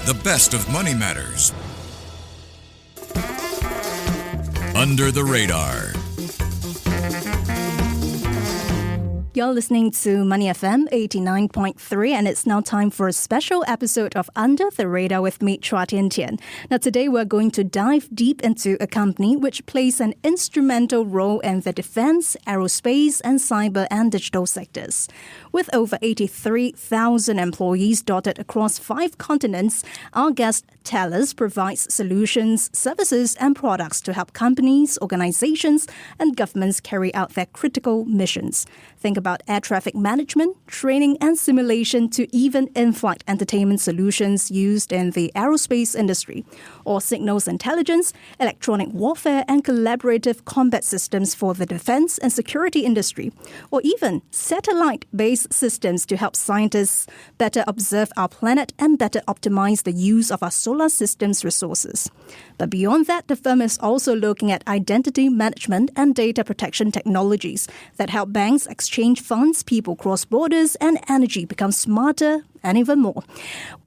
The best of Money Matters. Under the Radar. You're listening to Money FM 89.3, and it's now time for a special episode of Under the Radar with me, Chua Tian Tian. Now, today we're going to dive deep into a company which plays an instrumental role in the defense, aerospace, and cyber and digital sectors. With over 83,000 employees dotted across 5 continents, our guest Thales provides solutions, services, and products to help companies, organizations, and governments carry out their critical missions. Think about air traffic management, training and simulation, to even in-flight entertainment solutions used in the aerospace industry, or signals intelligence, electronic warfare and collaborative combat systems for the defense and security industry, or even satellite-based systems to help scientists better observe our planet and better optimize the use of our solar system's resources. But beyond that, the firm is also looking at identity management and data protection technologies that help banks exchange funds, people cross borders, and energy become smarter and even more.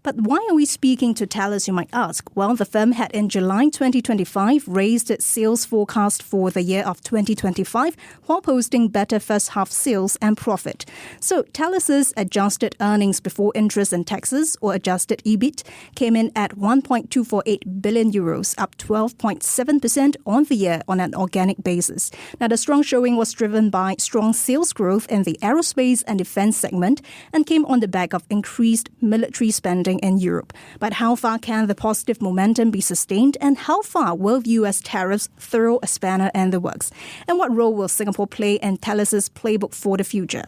But why are we speaking to Thales, you might ask? Well, the firm had in July 2025 raised its sales forecast for the year of 2025 while posting better first half sales and profit. So Thales's adjusted earnings before interest and taxes, or adjusted EBIT, came in at 1.248 billion euros, up 12.7% on the year on an organic basis. Now, the strong showing was driven by strong sales growth in the aerospace and defense segment and came on the back of increased military spending in Europe. But how far can the positive momentum be sustained, and how far will US tariffs throw a spanner in the works? And what role will Singapore play in Thales's playbook for the future?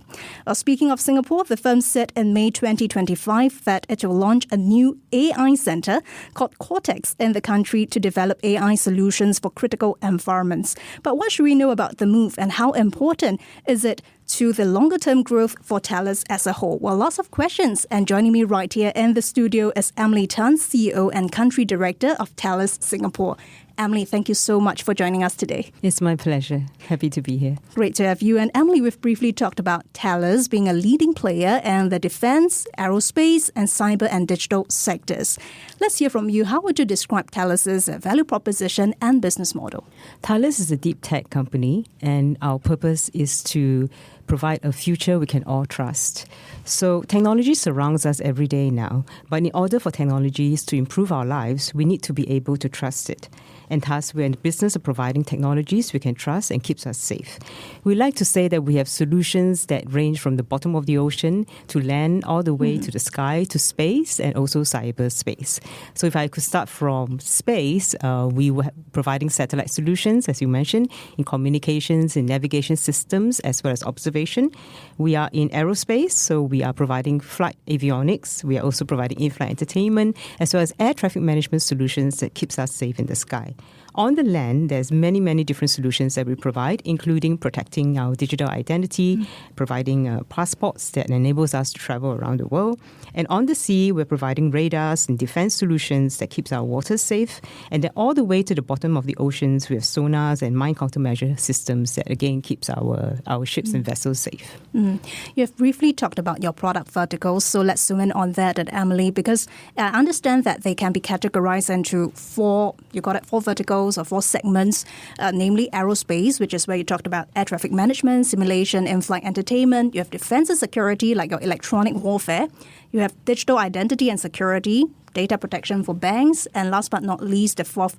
Speaking of Singapore, the firm said in May 2025 that it will launch a new AI center called Cortex in the country to develop AI solutions for critical environments. But what should we know about the move, and how important is it to the longer-term growth for Thales as a whole? Well, lots of questions. And joining me right here in the studio is Emily Tan, CEO and Country Director of Thales Singapore. Emily, thank you so much for joining us today. It's my pleasure. Happy to be here. Great to have you. And Emily, we've briefly talked about Thales being a leading player in the defense, aerospace, and cyber and digital sectors. Let's hear from you. How would you describe Thales's value proposition and business model? Thales is a deep tech company, and our purpose is to provide a future we can all trust. So technology surrounds us every day now, but in order for technologies to improve our lives, we need to be able to trust it. And thus, we're in the business of providing technologies we can trust and keeps us safe. We like to say that we have solutions that range from the bottom of the ocean to land, all the way to the sky, to space, and also cyberspace. So if I could start from space, we were providing satellite solutions, as you mentioned, in communications, in navigation systems, as well as observation. We are in aerospace, so we are providing flight avionics. We are also providing in-flight entertainment, as well as air traffic management solutions that keeps us safe in the sky. On the land, there's many different solutions that we provide, including protecting our digital identity, providing passports that enables us to travel around the world. And on the sea, we're providing radars and defense solutions that keeps our waters safe. And then all the way to the bottom of the oceans, we have sonars and mine countermeasure systems that, again, keeps our ships and vessels safe. You have briefly talked about your product verticals, so let's zoom in on that, Emily, because I understand that they can be categorized into four verticals or 4 segments, namely aerospace, which is where you talked about air traffic management, simulation, in-flight entertainment. You have defense and security, like your electronic warfare. You have digital identity and security, data protection for banks, and last but not least, the 4th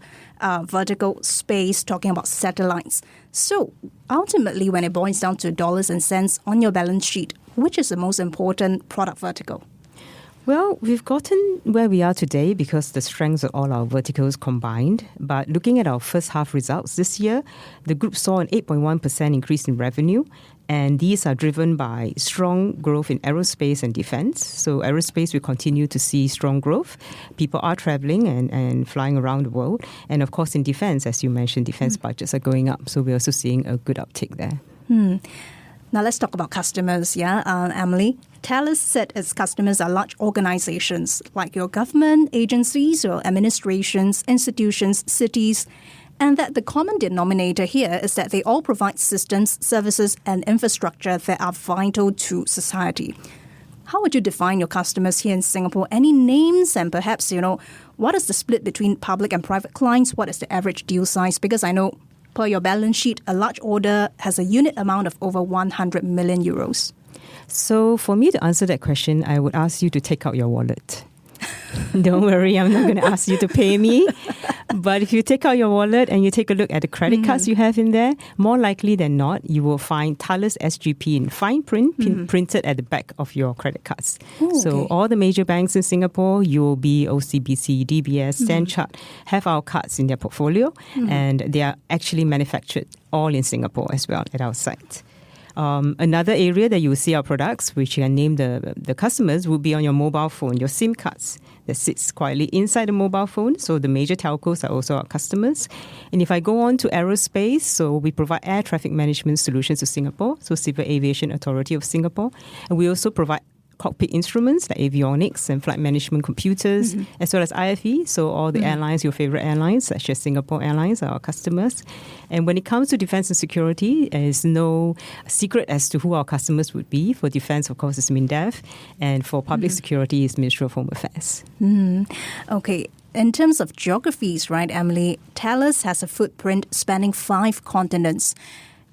vertical space, talking about satellites. So ultimately, when it boils down to dollars and cents on your balance sheet, which is the most important product vertical? Well, we've gotten where we are today because the strengths of all our verticals combined. But looking at our first half results this year, the group saw an 8.1% increase in revenue. And these are driven by strong growth in aerospace and defense. So aerospace, we continue to see strong growth. People are traveling and flying around the world. And of course, in defense, as you mentioned, defense budgets are going up. So we're also seeing a good uptick there. Now let's talk about customers, Emily. Thales said its customers are large organizations like your government, agencies, or administrations, institutions, cities, and that the common denominator here is that they all provide systems, services, and infrastructure that are vital to society. how would you define your customers here in Singapore? Any names and perhaps, what is the split between public and private clients? What is the average deal size? Because I know per your balance sheet, a large order has a unit amount of over 100 million euros. So for me to answer that question, I would ask you to take out your wallet. Don't worry, I'm not going to ask you to pay me. But if you take out your wallet and you take a look at the credit cards you have in there, more likely than not, you will find Thales SGP in fine print printed at the back of your credit cards. So all the major banks in Singapore, UOB, OCBC, DBS, StanChart, have our cards in their portfolio, and they are actually manufactured all in Singapore as well at our site. Another area that you will see our products, which you can name the customers, will be on your mobile phone, your SIM cards that sits quietly inside the mobile phone. So the major telcos are also our customers. And if I go on to Aerospace, so we provide air traffic management solutions to Singapore, so Civil Aviation Authority of Singapore. And we also provide cockpit instruments like avionics and flight management computers, as well as IFE. So all the airlines, your favorite airlines, such as Singapore Airlines, are our customers. And when it comes to defense and security, there is no secret as to who our customers would be. For defense, of course, it's MINDEF. And for public security, it's Ministry of Home Affairs. Okay. In terms of geographies, right, Emily, Thales has a footprint spanning 5 continents.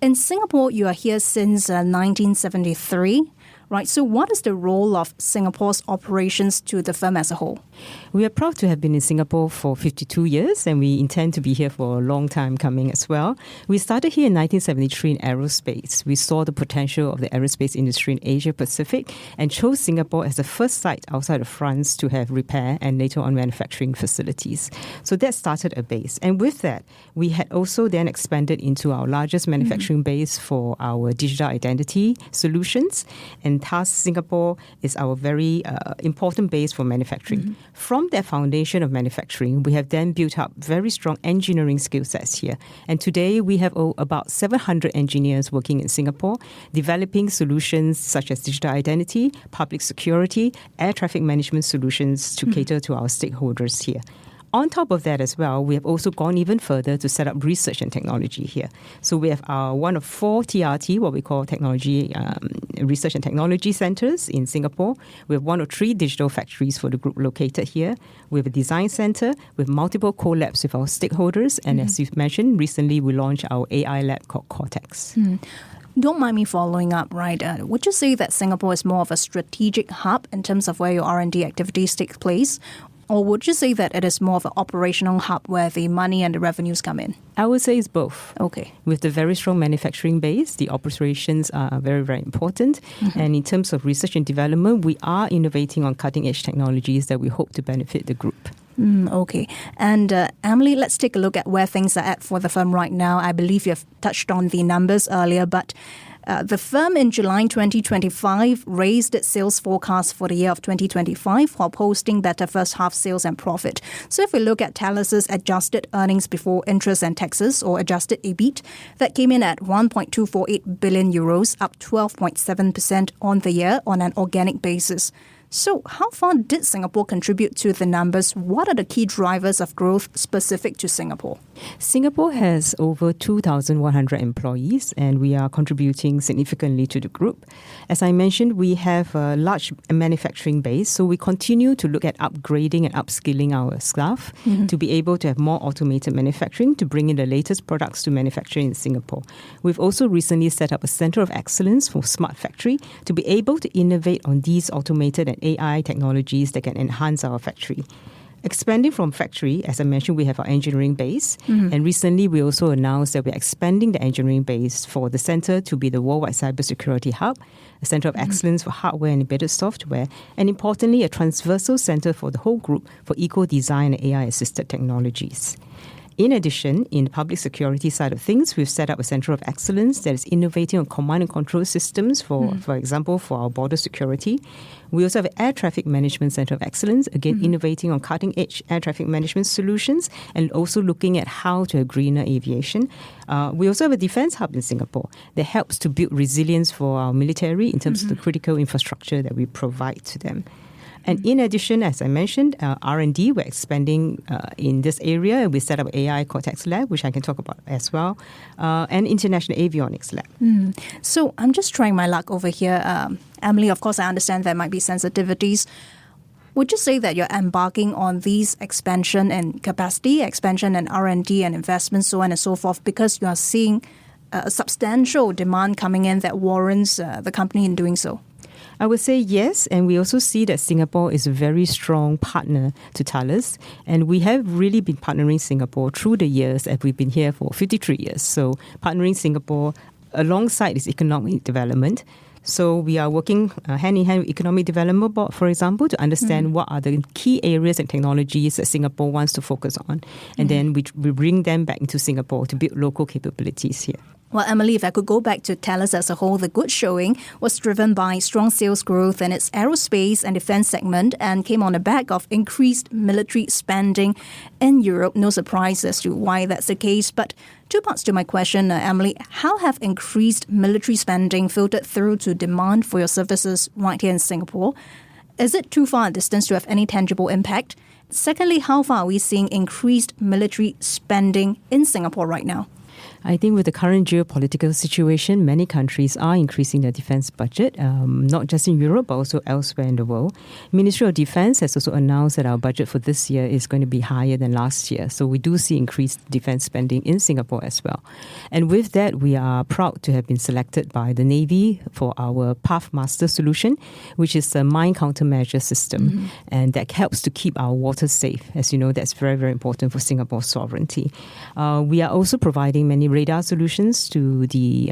In Singapore, you are here since 1973. Right, so what is the role of Singapore's operations to the firm as a whole? We are proud to have been in Singapore for 52 years, and we intend to be here for a long time coming as well. We started here in 1973 in aerospace. We saw the potential of the aerospace industry in Asia Pacific and chose Singapore as the first site outside of France to have repair and later on manufacturing facilities. So that started a base. And with that, we had also then expanded into our largest manufacturing base for our digital identity solutions. And thus, Singapore is our very important base for manufacturing. From that foundation of manufacturing, we have then built up very strong engineering skill sets here. And today, we have about 700 engineers working in Singapore, developing solutions such as digital identity, public security, air traffic management solutions to cater to our stakeholders here. On top of that as well, we have also gone even further to set up research and technology here. So we have one of 4 TRT, what we call technology research and technology centers in Singapore. We have 1 of 3 digital factories for the group located here. We have a design center with multiple co-labs with our stakeholders. And as you've mentioned, recently we launched our AI lab called Cortex. Don't mind me following up, right? Would you say that Singapore is more of a strategic hub in terms of where your R&D activities take place? Or would you say that it is more of an operational hub where the money and the revenues come in? I would say it's both. Okay. With the very strong manufacturing base, the operations are very, very important. And in terms of research and development, we are innovating on cutting-edge technologies that we hope to benefit the group. Okay. And Emily, let's take a look at where things are at for the firm right now. I believe you've touched on the numbers earlier, but the firm in July 2025 raised its sales forecast for the year of 2025 while posting better first half sales and profit. So if we look at Thales's adjusted earnings before interest and taxes, or adjusted EBIT, that came in at 1.248 billion euros, up 12.7% on the year on an organic basis. So how far did Singapore contribute to the numbers? What are the key drivers of growth specific to Singapore? Singapore has over 2,100 employees, and we are contributing significantly to the group. As I mentioned, we have a large manufacturing base, so we continue to look at upgrading and upskilling our staff to be able to have more automated manufacturing to bring in the latest products to manufacture in Singapore. We've also recently set up a Centre of Excellence for Smart Factory to be able to innovate on these automated and AI technologies that can enhance our factory. Expanding from factory, as I mentioned, we have our engineering base. And recently, we also announced that we're expanding the engineering base for the center to be the worldwide cybersecurity hub, a center of excellence for hardware and embedded software, and importantly, a transversal center for the whole group for eco-design and AI-assisted technologies. In addition, in the public security side of things, we've set up a Centre of Excellence that is innovating on command and control systems, for example, for our border security. We also have an Air Traffic Management Centre of Excellence, again, innovating on cutting-edge air traffic management solutions and also looking at how to have greener aviation. We also have a defence hub in Singapore that helps to build resilience for our military in terms of the critical infrastructure that we provide to them. And in addition, as I mentioned, R&D, we're expanding in this area. We set up AI Cortex Lab, which I can talk about as well, and International Avionics Lab. So I'm just trying my luck over here. Emily, of course, I understand there might be sensitivities. Would you say that you're embarking on these expansion and capacity, expansion and R&D and investment, so on and so forth, because you are seeing a substantial demand coming in that warrants the company in doing so? I would say yes, and we also see that Singapore is a very strong partner to Thales, and we have really been partnering Singapore through the years, as we've been here for 53 years. So partnering Singapore alongside its economic development. So we are working hand in hand with Economic Development Board, for example, to understand what are the key areas and technologies that Singapore wants to focus on. And then we bring them back into Singapore to build local capabilities here. Well, Emily, if I could go back to Thales as a whole, the good showing was driven by strong sales growth in its aerospace and defense segment and came on the back of increased military spending in Europe. No surprise as to why that's the case. But two parts to my question, Emily. How have increased military spending filtered through to demand for your services right here in Singapore? Is it too far a distance to have any tangible impact? Secondly, how far are we seeing increased military spending in Singapore right now? I think with the current geopolitical situation, many countries are increasing their defense budget, not just in Europe, but also elsewhere in the world. Ministry of Defense has also announced that our budget for this year is going to be higher than last year. So we do see increased defense spending in Singapore as well. And with that, we are proud to have been selected by the Navy for our Pathmaster solution, which is a mine countermeasure system. And that helps to keep our waters safe. As you know, that's very, very important for Singapore's sovereignty. We are also providing many radar solutions to the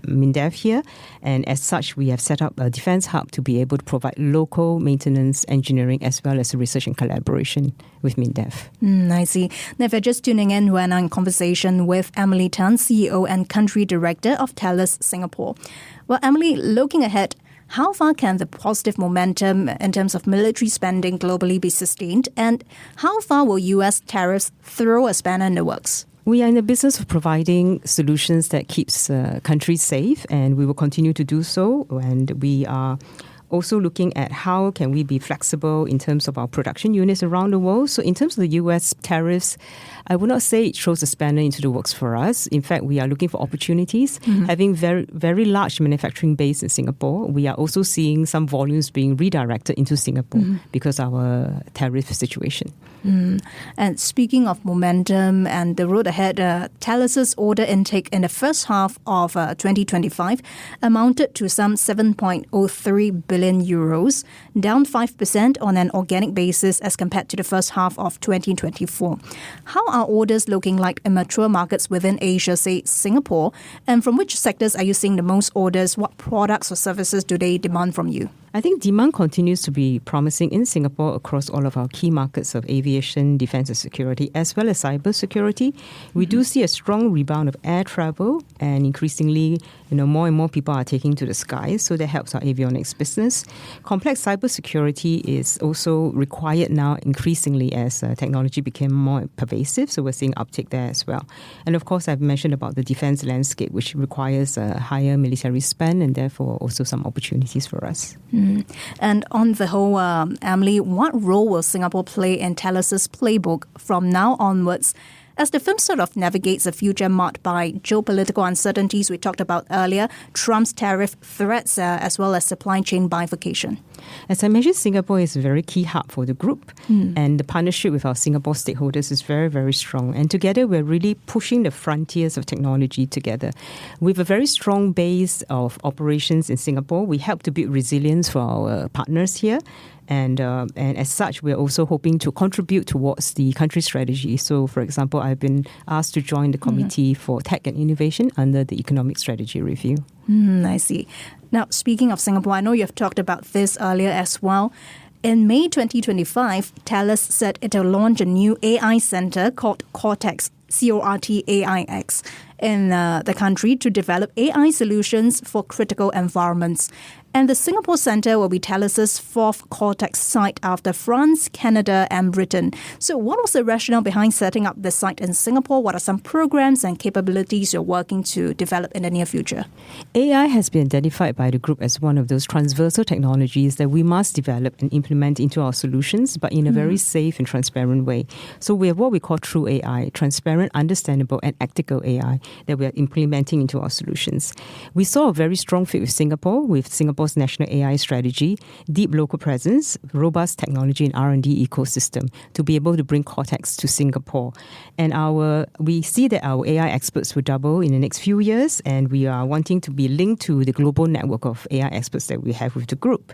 MINDEF here. And as such, we have set up a defense hub to be able to provide local maintenance, engineering, as well as research and collaboration with MINDEF. I see. Now, if you're just tuning in, we're now in conversation with Emily Tan, CEO and Country Director of Thales Singapore. Well, Emily, looking ahead, how far can the positive momentum in terms of military spending globally be sustained? And how far will U.S. tariffs throw a spanner in the works? We are in the business of providing solutions that keeps countries safe, and we will continue to do so. And we are also looking at how can we be flexible in terms of our production units around the world. So in terms of the U.S. tariffs, I would not say it throws a spanner into the works for us. In fact, we are looking for opportunities. Having very, very large manufacturing base in Singapore, we are also seeing some volumes being redirected into Singapore because of our tariff situation. And speaking of momentum and the road ahead, Thales' order intake in the first half of 2025 amounted to some 7.03 billion euros, down 5% on an organic basis as compared to the first half of 2024. How are orders looking like in mature markets within Asia, say Singapore? And from which sectors are you seeing the most orders? What products or services do they demand from you? I think demand continues to be promising in Singapore across all of our key markets of aviation, defense and security, as well as cyber security. We do see a strong rebound of air travel, and increasingly, more and more people are taking to the skies, so that helps our avionics business. Complex cyber security is also required now increasingly as technology became more pervasive, so we're seeing uptick there as well. And of course, I've mentioned about the defense landscape, which requires a higher military spend and therefore also some opportunities for us. And on the whole, Emily, what role will Singapore play in Thales' playbook from now onwards as the firm sort of navigates a future marked by geopolitical uncertainties we talked about earlier, Trump's tariff threats, as well as supply chain bifurcation? As I mentioned, Singapore is a very key hub for the group, and the partnership with our Singapore stakeholders is very, very strong. And together, we're really pushing the frontiers of technology together. We have a very strong base of operations in Singapore. We help to build resilience for our partners here. And as such, we're also hoping to contribute towards the country's strategy. So, for example, I've been asked to join the Committee for Tech and Innovation under the Economic Strategy Review. I see. Now, speaking of Singapore, I know you've talked about this earlier as well. In May 2025, Thales said it will launch a new AI center called Cortex, CORTAIX, in the country to develop AI solutions for critical environments. And the Singapore Centre will be Thales' fourth Cortex site after France, Canada and Britain. So what was the rationale behind setting up the site in Singapore? What are some programs and capabilities you're working to develop in the near future? AI has been identified by the group as one of those transversal technologies that we must develop and implement into our solutions, but in a very safe and transparent way. So we have what we call true AI, transparent, understandable and ethical AI that we are implementing into our solutions. We saw a very strong fit with Singapore's national AI strategy, deep local presence, robust technology and R&D ecosystem to be able to bring Cortex to Singapore. And we see that our AI experts will double in the next few years, and we are wanting to be linked to the global network of AI experts that we have with the group.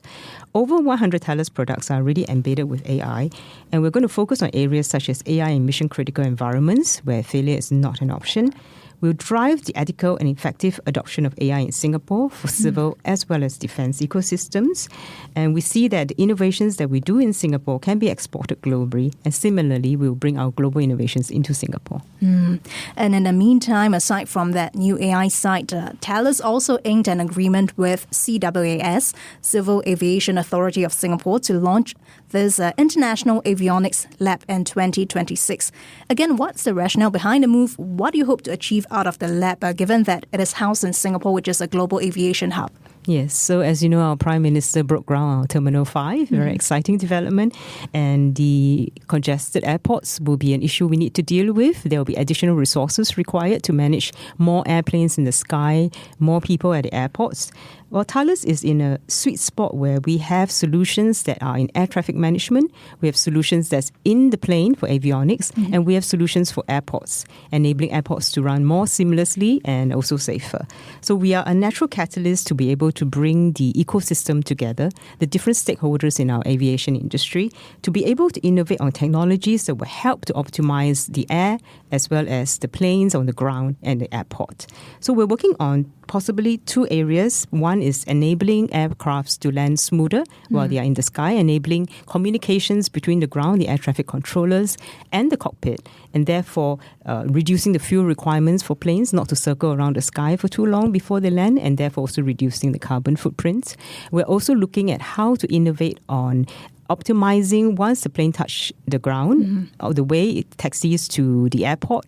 Over 100 Thales products are already embedded with AI, and we're going to focus on areas such as AI in mission-critical environments where failure is not an option. We'll drive the ethical and effective adoption of AI in Singapore for civil as well as defense ecosystems. And we see that the innovations that we do in Singapore can be exported globally. And similarly, we'll bring our global innovations into Singapore. And in the meantime, aside from that new AI site, Thales also inked an agreement with CAAS, Civil Aviation Authority of Singapore, to launch this International Avionics Lab in 2026. Again, what's the rationale behind the move? What do you hope to achieve out of the lab, given that it is housed in Singapore, which is a global aviation hub? Yes, so as you know, our Prime Minister broke ground on Terminal 5, very exciting development, and the congested airports will be an issue we need to deal with. There will be additional resources required to manage more airplanes in the sky, more people at the airports. Well, Thales is in a sweet spot where we have solutions that are in air traffic management, we have solutions that's in the plane for avionics, and we have solutions for airports, enabling airports to run more seamlessly and also safer. So we are a natural catalyst to be able to bring the ecosystem together, the different stakeholders in our aviation industry, to be able to innovate on technologies that will help to optimize the air as well as the planes on the ground and the airport. So we're working on possibly two areas. One is enabling aircrafts to land smoother while they are in the sky, enabling communications between the ground, the air traffic controllers, and the cockpit, and therefore reducing the fuel requirements for planes not to circle around the sky for too long before they land, and therefore also reducing the carbon footprint. We're also looking at how to innovate on optimizing once the plane touches the ground, or the way it taxis to the airport.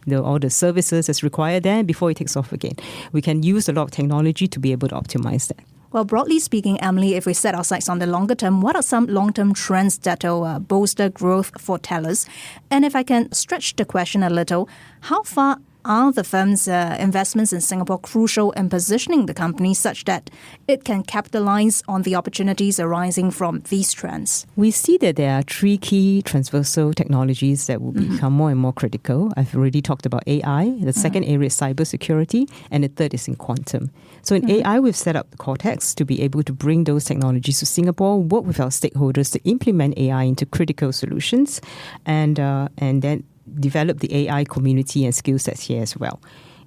All the services that's required there before it takes off again. We can use a lot of technology to be able to optimize that. Well, broadly speaking, Emily, if we set our sights on the longer term, what are some long-term trends that will bolster growth for Thales? And if I can stretch the question a little, how far are the firm's investments in Singapore crucial in positioning the company such that it can capitalize on the opportunities arising from these trends? We see that there are three key transversal technologies that will become more and more critical. I've already talked about AI. The second area is cybersecurity, and the third is in quantum. So in AI, we've set up the Cortex to be able to bring those technologies to Singapore, work with our stakeholders to implement AI into critical solutions, and then develop the AI community and skill sets here as well.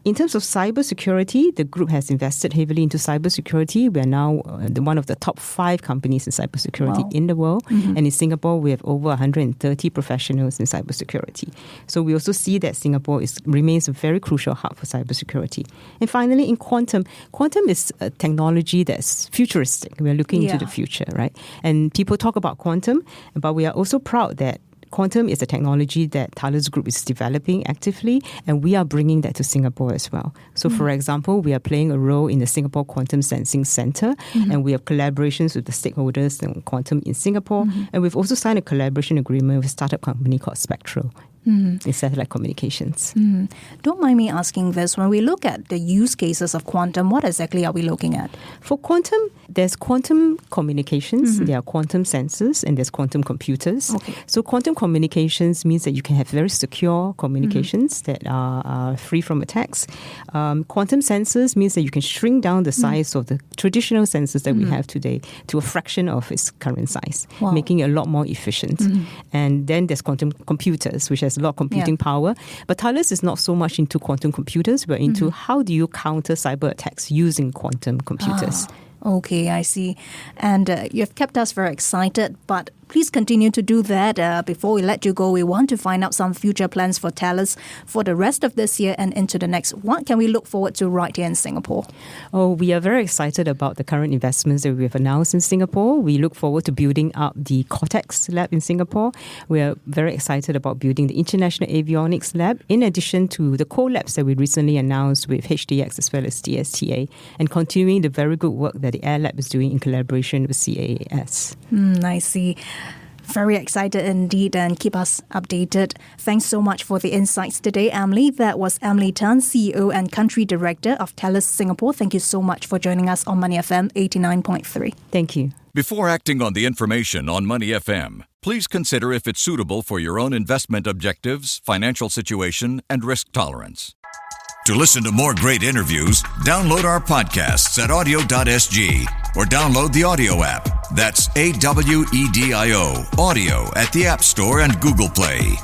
In terms of cybersecurity, the group has invested heavily into cybersecurity. We are now one of the top 5 companies in cybersecurity in the world. And in Singapore, we have over 130 professionals in cybersecurity. So we also see that Singapore remains a very crucial hub for cybersecurity. And finally, in quantum is a technology that's futuristic. We are looking into the future, right? And people talk about quantum, but we are also proud that quantum is a technology that Thales Group is developing actively, and we are bringing that to Singapore as well. So, for example, we are playing a role in the Singapore Quantum Sensing Centre, and we have collaborations with the stakeholders in quantum in Singapore, and we've also signed a collaboration agreement with a startup company called Spectral. In satellite communications. Don't mind me asking this. When we look at the use cases of quantum, what exactly are we looking at? For quantum, there's quantum communications, there are quantum sensors, and there's quantum computers. So quantum communications means that you can have very secure communications that are free from attacks. Quantum sensors means that you can shrink down the size of the traditional sensors that we have today to a fraction of its current size, making it a lot more efficient. And then there's quantum computers, which has a lot of computing power. But Thales is not so much into quantum computers. We're into how do you counter cyber attacks using quantum computers. Okay, I see. And you have kept us very excited, but please continue to do that. Before we let you go, we want to find out some future plans for Thales for the rest of this year and into the next. What can we look forward to right here in Singapore? Oh, we are very excited about the current investments that we have announced in Singapore. We look forward to building up the Cortex lab in Singapore. We are very excited about building the International Avionics Lab, in addition to the co-labs that we recently announced with HDX as well as DSTA, and continuing the very good work that the Air Lab is doing in collaboration with CAAS. I see. Very excited indeed, and keep us updated. Thanks so much for the insights today, Emily. That was Emily Tan, CEO and Country Director of Thales Singapore. Thank you so much for joining us on Money FM 89.3. Thank you. Before acting on the information on Money FM, please consider if it's suitable for your own investment objectives, financial situation, and risk tolerance. To listen to more great interviews, download our podcasts at audio.sg or download the audio app. That's AWEDIO, audio at the App Store and Google Play.